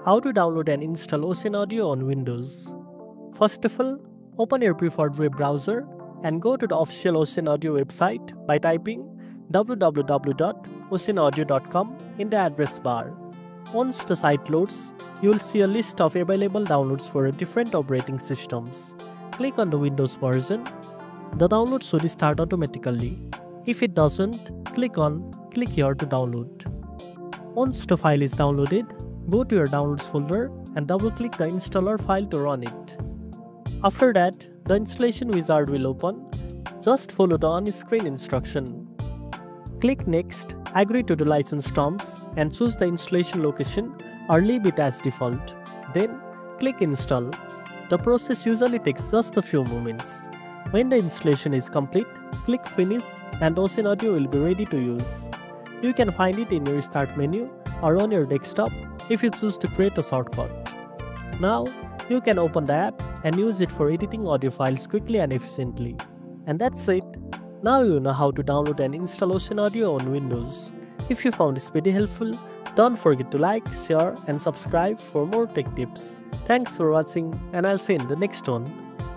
How to download and install Ocenaudio on Windows. First of all, open your preferred web browser and go to the official Ocenaudio website by typing www.ocenaudio.com in the address bar. Once the site loads, you will see a list of available downloads for different operating systems. Click on the Windows version. The download should start automatically. If it doesn't, click here to download. Once the file is downloaded, go to your downloads folder and double-click the installer file to run it. After that, the installation wizard will open. Just follow the on-screen instruction. Click Next, agree to the license terms and choose the installation location or leave it as default. Then, click Install. The process usually takes just a few moments. When the installation is complete, click Finish and Ocenaudio will be ready to use. You can find it in your Start menu or on your desktop if you choose to create a shortcut. Now, you can open the app and use it for editing audio files quickly and efficiently. And that's it. Now you know how to download and install Ocenaudio on Windows. If you found this video helpful, don't forget to like, share and subscribe for more tech tips. Thanks for watching and I'll see you in the next one.